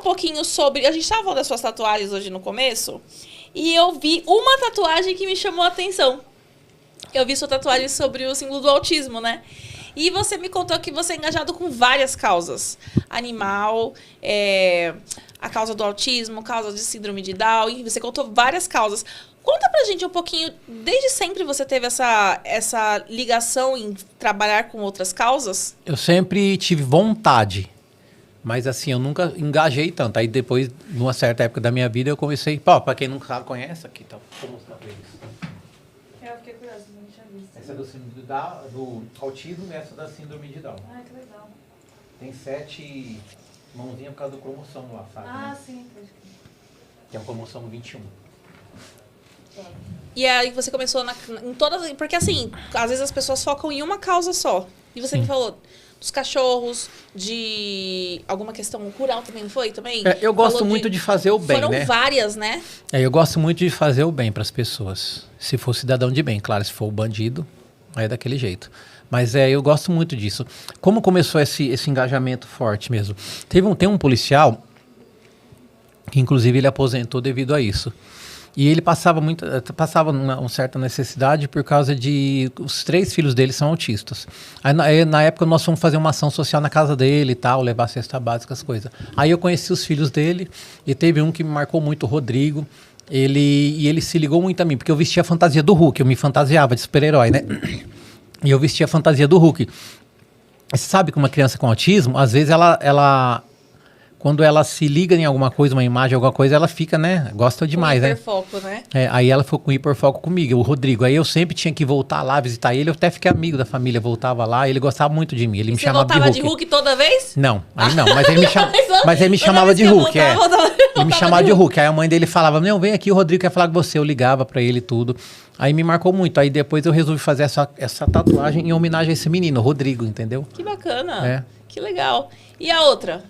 um pouquinho sobre... A gente estava falando das suas tatuagens hoje no começo. E eu vi uma tatuagem que me chamou a atenção. Eu vi sua tatuagem sobre o símbolo do autismo, né? E você me contou que você é engajado com várias causas. Animal, a causa do autismo, causa de síndrome de Down. E você contou várias causas. Conta pra gente um pouquinho, desde sempre você teve essa ligação em trabalhar com outras causas? Eu sempre tive vontade, mas assim, eu nunca engajei tanto. Aí depois, numa certa época da minha vida, eu comecei... Pô, pra quem não sabe, conhece aqui, tá? Vou mostrar pra eles. Eu fiquei curiosa, não tinha visto. Essa é do síndrome de Down, do autismo e essa da síndrome de Down. Ai, que legal. Tem 7 mãozinhas por causa do cromossomo lá, sabe? Ah, né? sim, pode crer. Que é o cromossomo 21. E aí você começou em todas... Porque assim, às vezes as pessoas focam em uma causa só. E você me falou dos cachorros, de alguma questão rural também, não foi? Também? Eu gosto muito de fazer o bem, né? Foram várias, né? Eu gosto muito de fazer o bem para as pessoas. Se for cidadão de bem, claro, se for o bandido, aí é daquele jeito. Mas eu gosto muito disso. Como começou esse engajamento forte mesmo? Tem um policial, que inclusive ele aposentou devido a isso. E ele passava uma certa necessidade por causa de... Os 3 filhos dele são autistas. Aí, na época, nós fomos fazer uma ação social na casa dele e tal, levar cesta básica, as coisas. Aí eu conheci os filhos dele e teve um que me marcou muito, o Rodrigo. Ele se ligou muito a mim, porque eu vestia a fantasia do Hulk, eu me fantasiava de super-herói, né? E eu vestia a fantasia do Hulk. Você sabe que uma criança com autismo, às vezes quando ela se liga em alguma coisa, uma imagem, alguma coisa, ela fica, né? Gosta demais, né? Hiperfoco, né? Aí ela ficou com hiperfoco comigo, o Rodrigo. Aí eu sempre tinha que voltar lá, visitar ele. Eu até fiquei amigo da família, voltava lá. Ele gostava muito de mim. Ele me chamava de Hulk. Você voltava de Hulk toda vez? Não, aí não. Mas ele me chamava de Hulk, Ele me chamava de Hulk. Aí a mãe dele falava, não, vem aqui, o Rodrigo quer falar com você. Eu ligava pra ele e tudo. Aí me marcou muito. Aí depois eu resolvi fazer essa tatuagem em homenagem a esse menino, o Rodrigo, entendeu? Que bacana. Que legal. E a outra?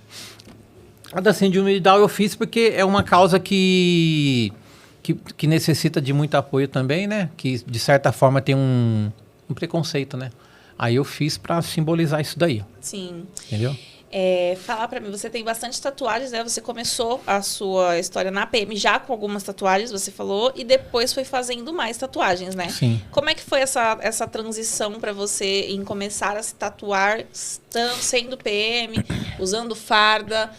A da síndrome de Down eu fiz porque é uma causa que necessita de muito apoio também, né? Que, de certa forma, tem um preconceito, né? Aí eu fiz pra simbolizar isso daí. Sim. Entendeu? Falar pra mim, você tem bastante tatuagens, né? Você começou a sua história na PM já com algumas tatuagens, você falou, e depois foi fazendo mais tatuagens, né? Sim. Como é que foi essa transição pra você em começar a se tatuar sendo PM, usando farda?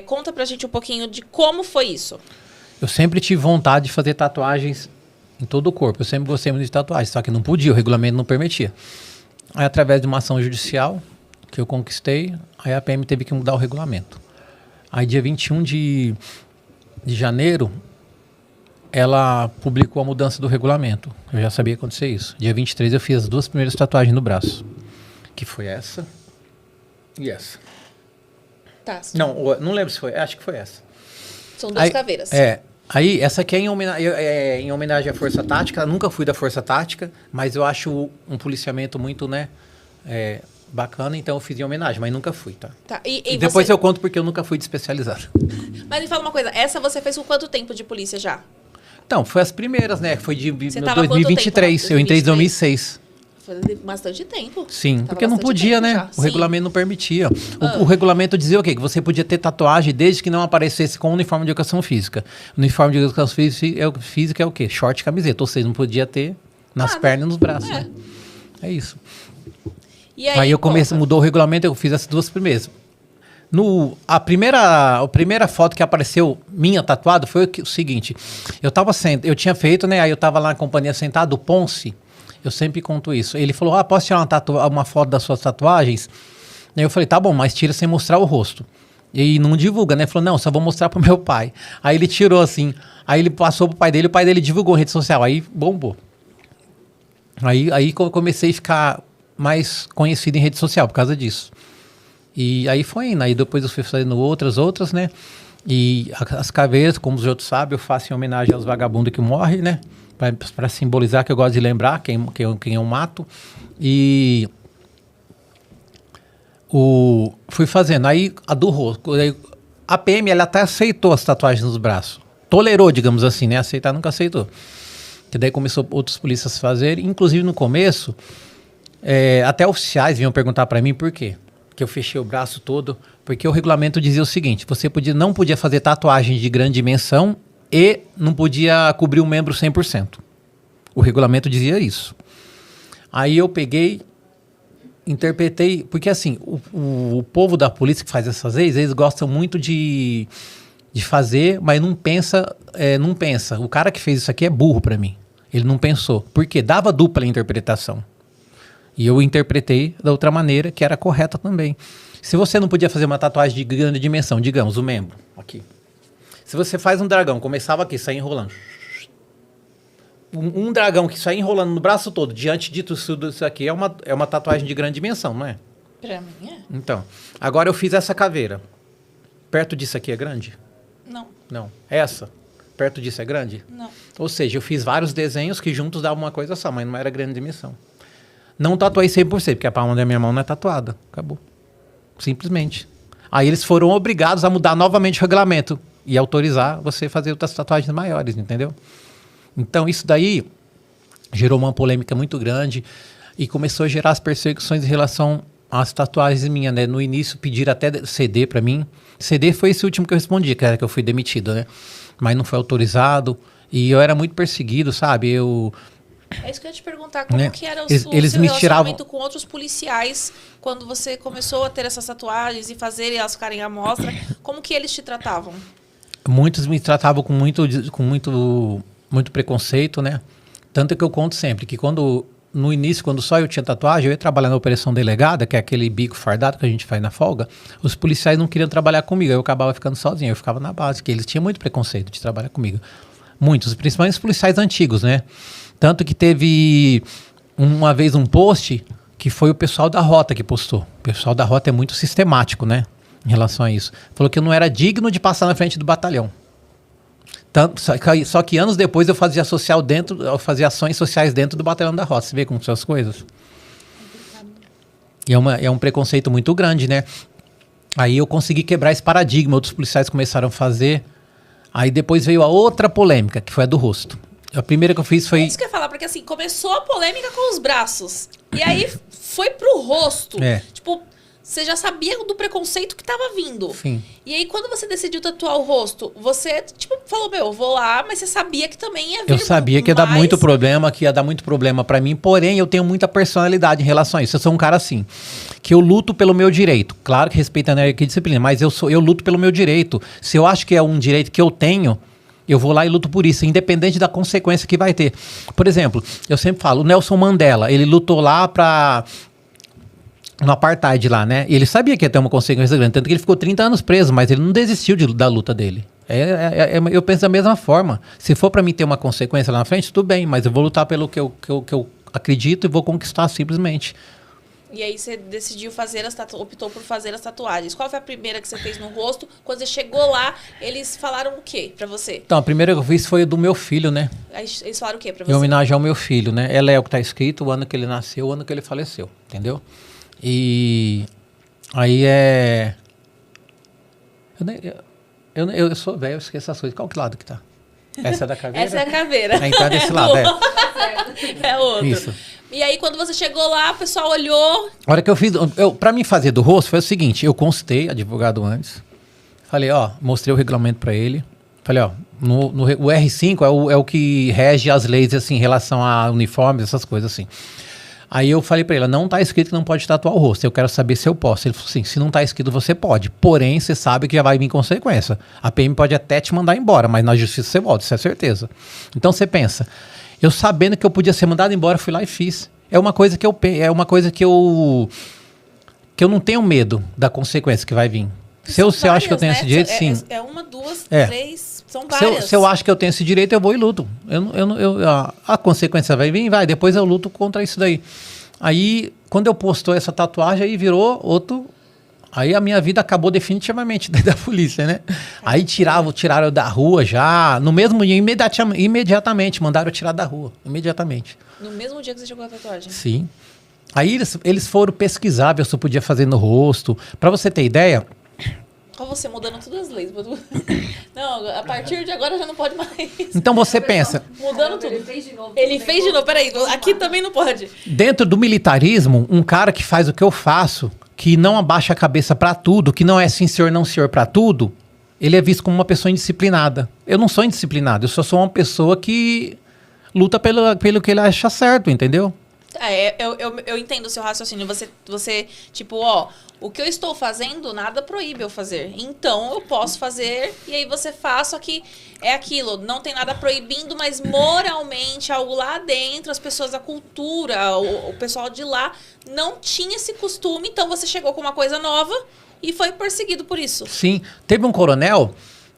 Conta pra gente um pouquinho de como foi isso. Eu sempre tive vontade de fazer tatuagens em todo o corpo. Eu sempre gostei muito de tatuagens, só que não podia, o regulamento não permitia. Aí, através de uma ação judicial que eu conquistei, aí a PM teve que mudar o regulamento. Aí, dia 21 de janeiro, ela publicou a mudança do regulamento. Eu já sabia acontecer isso. Dia 23 eu fiz as 2 primeiras tatuagens no braço, que foi essa e essa. Tá. Não lembro se foi, acho que foi essa. São 2 caveiras. Aí essa aqui é em homenagem à Força Tática. Eu nunca fui da Força Tática, mas eu acho um policiamento muito, né, bacana, então eu fiz em homenagem, mas nunca fui, tá? E depois eu conto porque eu nunca fui de especializado. Mas me fala uma coisa, essa você fez com quanto tempo de polícia já? Então, foi as primeiras, né? Foi de 2023, eu entrei em 2006. Foi bastante tempo. Sim, porque não podia, né? O regulamento não permitia. O regulamento dizia o quê? Que você podia ter tatuagem desde que não aparecesse com uniforme de educação física. O uniforme de educação física é o quê? Short e camiseta. Ou seja, não podia ter nas pernas e nos braços, né? É isso. E aí eu mudou o regulamento, eu fiz essas 2 primeiras. A primeira foto que apareceu minha tatuada foi o seguinte. Eu tinha feito, né? Aí eu tava lá na companhia sentado, o Ponce. Eu sempre conto isso. Ele falou, posso tirar uma foto das suas tatuagens? Aí eu falei, tá bom, mas tira sem mostrar o rosto. E não divulga, né? Ele falou, não, só vou mostrar pro meu pai. Aí ele tirou assim. Aí ele passou pro pai dele, o pai dele divulgou em rede social. Aí bombou. Aí eu comecei a ficar mais conhecido em rede social por causa disso. E aí foi indo. Aí depois eu fui fazendo outras, né? E as caveiras, como os outros sabem, eu faço em homenagem aos vagabundos que morrem, né? Para simbolizar que eu gosto de lembrar quem eu mato. E fui fazendo. Aí a do rosto. A PM, ela até aceitou as tatuagens nos braços. Tolerou, digamos assim, né? Aceitar nunca aceitou. Que daí começou outros polícias a fazer. Inclusive no começo, até oficiais vinham perguntar para mim por quê. que eu fechei o braço todo, porque o regulamento dizia o seguinte, você não podia fazer tatuagem de grande dimensão e não podia cobrir o membro 100%. O regulamento dizia isso. Aí eu peguei, interpretei, porque assim, o povo da polícia que faz essas leis, eles gostam muito de fazer, mas não pensa. O cara que fez isso aqui é burro pra mim. Ele não pensou. Porque dava dupla interpretação. E eu interpretei da outra maneira, que era correta também. Se você não podia fazer uma tatuagem de grande dimensão, digamos, o membro, aqui. Se você faz um dragão, começava aqui, saia enrolando. Um dragão que saia enrolando no braço todo, diante de tudo isso aqui, é uma tatuagem de grande dimensão, não é? Pra mim é. Então, agora eu fiz essa caveira. Perto disso aqui é grande? Não. Não. Essa? Perto disso é grande? Não. Ou seja, eu fiz vários desenhos que juntos davam uma coisa só, mas não era grande dimensão. Não tatuei 100%, porque a palma da minha mão não é tatuada. Acabou. Simplesmente. Aí eles foram obrigados a mudar novamente o regulamento e autorizar você fazer outras tatuagens maiores, entendeu? Então, isso daí gerou uma polêmica muito grande e começou a gerar as perseguições em relação às tatuagens minhas, né? No início, pediram até CD para mim. CD foi esse último que eu respondi, que era que eu fui demitido, né? Mas não foi autorizado e eu era muito perseguido, sabe? É isso que eu ia te perguntar, como que era o eles seu me relacionamento tiravam com outros policiais quando você começou a ter essas tatuagens e fazer elas ficarem à mostra, como que eles te tratavam? Muitos me tratavam com muito preconceito, né? Tanto que eu conto sempre que no início, quando só eu tinha tatuagem, eu ia trabalhar na operação delegada, que é aquele bico fardado que a gente faz na folga, os policiais não queriam trabalhar comigo, eu acabava ficando sozinho, eu ficava na base, que eles tinham muito preconceito de trabalhar comigo. Muitos, principalmente os policiais antigos, né? Tanto que teve uma vez um post que foi o pessoal da Rota que postou. O pessoal da Rota é muito sistemático, né? Em relação a isso. Falou que eu não era digno de passar na frente do batalhão. Só que anos depois eu fazia ações sociais dentro do batalhão da Rota. Você vê como são as coisas? E é um preconceito muito grande, né? Aí eu consegui quebrar esse paradigma. Outros policiais começaram a fazer. Aí depois veio a outra polêmica, que foi a do rosto. A primeira que eu fiz foi... É isso que eu ia falar, porque assim, começou a polêmica com os braços. E aí foi pro rosto. Tipo, você já sabia do preconceito que tava vindo. Sim. E aí, quando você decidiu tatuar o rosto, você, tipo, falou, eu vou lá, mas você sabia que também ia vir. Eu sabia que ia dar muito problema, que ia dar muito problema pra mim, porém, eu tenho muita personalidade em relação a isso. Eu sou um cara assim, que eu luto pelo meu direito. Claro que respeitando a disciplina, mas eu luto pelo meu direito. Se eu acho que é um direito que eu tenho, eu vou lá e luto por isso, independente da consequência que vai ter. Por exemplo, eu sempre falo, o Nelson Mandela, ele lutou lá no apartheid lá, né? E ele sabia que ia ter uma consequência grande, tanto que ele ficou 30 anos preso, mas ele não desistiu da luta dele. Eu penso da mesma forma. Se for pra mim ter uma consequência lá na frente, tudo bem, mas eu vou lutar pelo que eu acredito e vou conquistar simplesmente. E aí você decidiu optou por fazer as tatuagens. Qual foi a primeira que você fez no rosto? Quando você chegou lá, eles falaram o quê pra você? Então, a primeira que eu fiz foi do meu filho, né? Aí eles falaram o quê pra você? Em homenagem ao meu filho, né? É Léo que tá escrito, o ano que ele nasceu, o ano que ele faleceu, entendeu? E aí eu sou velho, eu esqueço as coisas. Qual que lado que tá? Essa é da caveira? Essa é a caveira. Então é desse lado, É outro. Isso. E aí, quando você chegou lá, o pessoal olhou... A hora que eu fiz... Pra mim fazer do rosto foi o seguinte, eu consultei advogado antes, falei, mostrei o regulamento pra ele, falei, o R5 é o que rege as leis, assim, em relação a uniformes, essas coisas, assim. Aí eu falei pra ele, não tá escrito que não pode tatuar o rosto, eu quero saber se eu posso. Ele falou assim, se não tá escrito você pode, porém você sabe que já vai vir consequência. A PM pode até te mandar embora, mas na justiça você volta, isso é certeza. Então você pensa, eu sabendo que eu podia ser mandado embora, fui lá e fiz. É uma coisa que eu não tenho medo da consequência que vai vir. Se eu acho que eu tenho esse direito, sim. É uma, duas, três, são várias. Se eu acho que eu tenho esse direito, eu vou e luto. A consequência vai vir, depois eu luto contra isso daí. Aí, quando eu postou essa tatuagem, aí virou outro... Aí a minha vida acabou definitivamente da polícia, né? Aí tiraram eu da rua já, no mesmo dia, imediatamente, mandaram eu tirar da rua, imediatamente. No mesmo dia que você chegou a tatuagem? Sim. Aí eles foram pesquisar, ver se eu podia fazer no rosto. Pra você ter ideia... Olha você mudando todas as leis. Não, a partir de agora já não pode mais. Então você pensa... Mudando tudo. Ele fez de novo. Peraí, aqui também não pode. Dentro do militarismo, um cara que faz o que eu faço... que não abaixa a cabeça pra tudo, que não é sim senhor, não senhor pra tudo, ele é visto como uma pessoa indisciplinada. Eu não sou indisciplinado, eu só sou uma pessoa que luta pelo que ele acha certo, entendeu? Eu entendo o seu raciocínio. Você, tipo, ó, o que eu estou fazendo, nada proíbe eu fazer. Então, eu posso fazer, e aí você faz, só que é aquilo, não tem nada proibindo, mas moralmente, algo lá dentro, as pessoas da cultura, o pessoal de lá, não tinha esse costume, então você chegou com uma coisa nova e foi perseguido por isso. Sim, teve um coronel,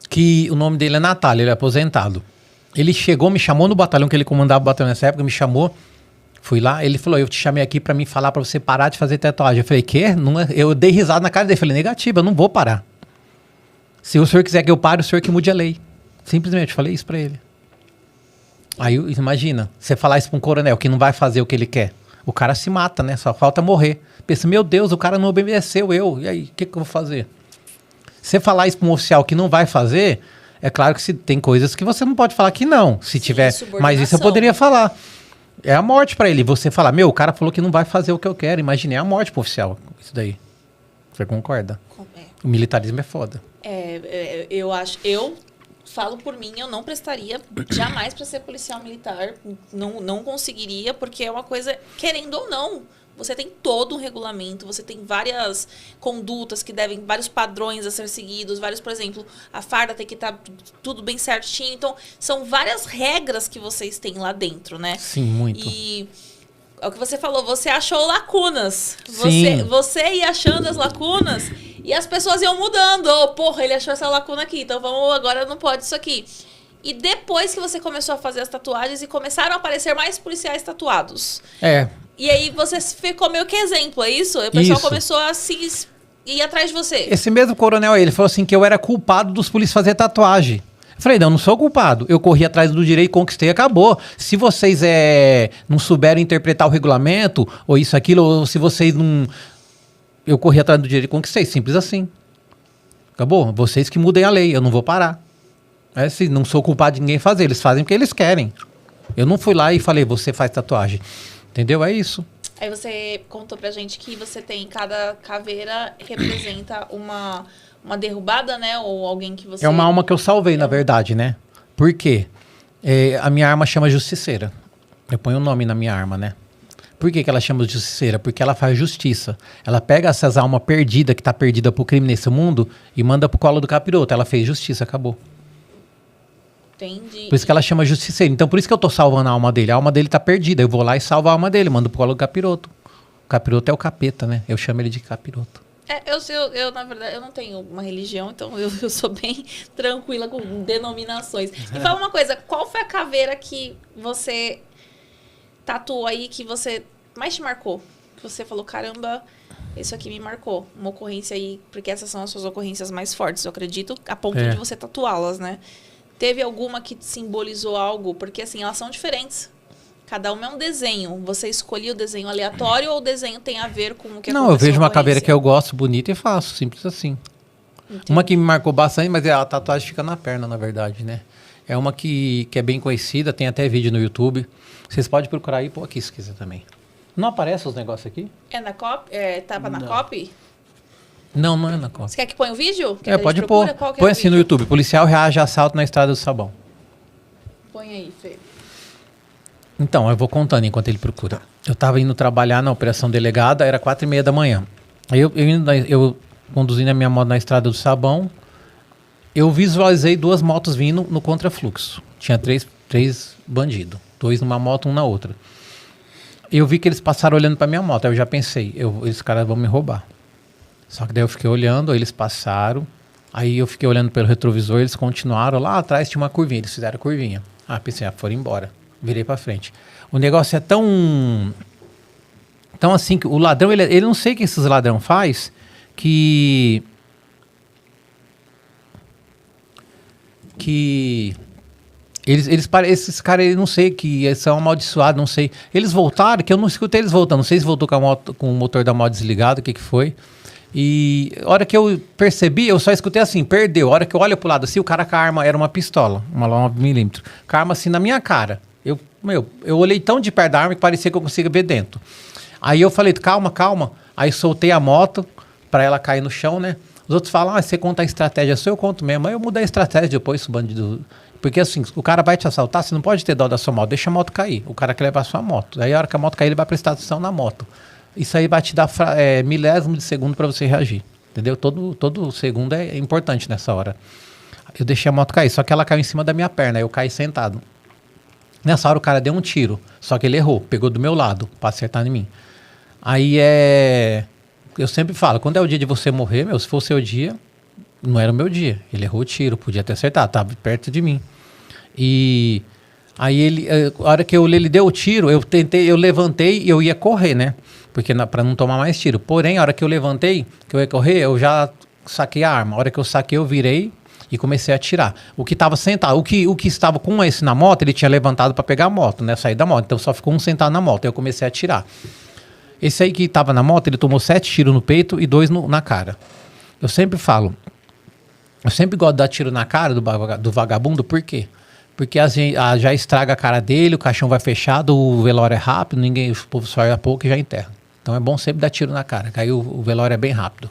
que o nome dele é Natália, ele é aposentado. Ele chegou, me chamou no batalhão, que ele comandava o batalhão nessa época, me chamou. Fui lá, ele falou, eu te chamei aqui pra mim falar pra você parar de fazer tatuagem. Eu falei, quê? Não é? Eu dei risada na cara dele, falei, negativo, eu não vou parar. Se o senhor quiser que eu pare, o senhor que mude a lei. Simplesmente, falei isso pra ele. Aí, imagina, você falar isso pra um coronel que não vai fazer o que ele quer. O cara se mata, né? Só falta morrer. Pensa, meu Deus, o cara não obedeceu eu. E aí, o que eu vou fazer? Você falar isso pra um oficial que não vai fazer, é claro que tem coisas que você não pode falar que não. Se tiver, mas isso eu poderia falar. É a morte pra ele. Você falar, meu, o cara falou que não vai fazer o que eu quero. Imaginei a morte pro oficial. Isso daí. Você concorda? O militarismo é foda. Eu falo por mim, eu não prestaria jamais pra ser policial militar. Não conseguiria, porque é uma coisa, querendo ou não, você tem todo um regulamento, você tem várias condutas que devem, vários padrões a ser seguidos, por exemplo, a farda tem que estar tudo bem certinho. Então, são várias regras que vocês têm lá dentro, né? Sim, muito. E é o que você falou, você achou lacunas. Sim. Você ia achando as lacunas e as pessoas iam mudando. Oh, porra, ele achou essa lacuna aqui, então vamos, agora não pode isso aqui. E depois que você começou a fazer as tatuagens e começaram a aparecer mais policiais tatuados. E aí você ficou meio que exemplo, é isso? O pessoal começou a se ir atrás de você. Esse mesmo coronel aí, ele falou assim que eu era culpado dos polícias fazer tatuagem. Eu falei, não sou culpado. Eu corri atrás do direito, conquistei, acabou. Se vocês não souberam interpretar o regulamento, ou isso, aquilo, ou se vocês não... Eu corri atrás do direito e conquistei, simples assim. Acabou. Vocês que mudem a lei, eu não vou parar. Se não sou culpado de ninguém fazer, eles fazem porque eles querem. Eu não fui lá e falei, você faz tatuagem. Entendeu? É isso. Aí você contou pra gente que você tem, cada caveira representa uma derrubada, né? Ou alguém que você... É uma alma que eu salvei, na verdade, né? Por quê? A minha arma chama Justiceira. Eu ponho o nome na minha arma, né? Por que ela chama Justiceira? Porque ela faz justiça. Ela pega essas almas perdidas, que tá perdida pro crime nesse mundo, e manda pro colo do capiroto. Ela fez justiça, acabou. Entendi. Por isso que ela chama Justiceira. Então, por isso que eu tô salvando a alma dele. A alma dele tá perdida. Eu vou lá e salvo a alma dele. Mando pro colo do capiroto. O capiroto é o capeta, né? Eu chamo ele de capiroto. Eu na verdade, eu não tenho uma religião, então eu sou bem tranquila com denominações. E fala uma coisa, qual foi a caveira que você tatuou aí, que você mais te marcou? Que você falou, caramba, isso aqui me marcou. Uma ocorrência aí, porque essas são as suas ocorrências mais fortes, eu acredito, a ponto de você tatuá-las, né? Teve alguma que simbolizou algo? Porque, assim, elas são diferentes. Cada uma é um desenho. Você escolheu o desenho aleatório ou o desenho tem a ver com o que aconteceu? Não, eu vejo uma caveira que eu gosto, bonita, e faço. Simples assim. Entendi. Uma que me marcou bastante, mas a tatuagem fica na perna, na verdade, né? É uma que é bem conhecida, tem até vídeo no YouTube. Vocês podem procurar aí, pô, aqui se quiser também. Não aparece os negócios aqui? É na copy? Tava na copy? Não, não é na copy. Você quer que ponha o vídeo? Pode pôr. Põe assim no YouTube. Policial reage a assalto na Estrada do Sabão. Põe aí, Fê. Então, eu vou contando enquanto ele procura. Eu tava indo trabalhar na Operação Delegada, era 4h30 da manhã. Aí eu conduzindo a minha moto na Estrada do Sabão, eu visualizei 2 motos vindo no contrafluxo. Tinha três bandidos. 2 numa moto, 1 na outra. Eu vi que eles passaram olhando pra minha moto. Aí eu já pensei, esses caras vão me roubar. Só que daí eu fiquei olhando, aí eles passaram. Aí eu fiquei olhando pelo retrovisor, eles continuaram. Lá atrás tinha uma curvinha, eles fizeram a curvinha. Pensei, foram embora. Virei pra frente. O negócio é tão assim, que o ladrão, ele não sei o que esses ladrão faz, que esses caras, eu não sei, que eles são amaldiçoados, não sei. Eles voltaram, que eu não escutei eles voltando. Não sei se voltou com o motor da moto desligado, o que foi. E a hora que eu percebi, eu só escutei assim, perdeu. A hora que eu olho pro lado assim, o cara com a arma, era uma pistola, uma 9mm. Com a arma assim na minha cara. Eu olhei tão de perto da arma que parecia que eu conseguia ver dentro. Aí eu falei, calma. Aí soltei a moto pra ela cair no chão, né? Os outros falam, você conta a estratégia sua, eu conto mesmo. Aí eu mudei a estratégia depois, o bandido... Porque assim, o cara vai te assaltar, você não pode ter dó da sua moto, deixa a moto cair. O cara quer levar a sua moto. Aí a hora que a moto cair, ele vai prestar atenção na moto. Isso aí vai te dar milésimo de segundo pra você reagir. Entendeu? Todo segundo é importante nessa hora. Eu deixei a moto cair, só que ela caiu em cima da minha perna, aí eu caí sentado. Nessa hora o cara deu um tiro, só que ele errou, pegou do meu lado pra acertar em mim. Aí eu sempre falo, quando é o dia de você morrer, se for o seu dia, não era o meu dia. Ele errou o tiro, podia ter acertado, tava perto de mim. E aí a hora que ele deu o tiro, eu levantei e eu ia correr, né? Porque pra não tomar mais tiro. Porém, a hora que eu levantei, que eu ia correr, eu já saquei a arma. A hora que eu saquei, eu virei e comecei a atirar. O que estava sentado, o que estava com esse na moto, ele tinha levantado para pegar a moto, né? Sair da moto. Então só ficou um sentado na moto. Aí eu comecei a atirar. Esse aí que estava na moto, ele tomou 7 tiros no peito e 2 na cara. Eu sempre falo, eu sempre gosto de dar tiro na cara do vagabundo, por quê? Porque já estraga a cara dele, o caixão vai fechado, o velório é rápido, o povo só olha pouco e já enterra. Então é bom sempre dar tiro na cara, que aí o velório é bem rápido.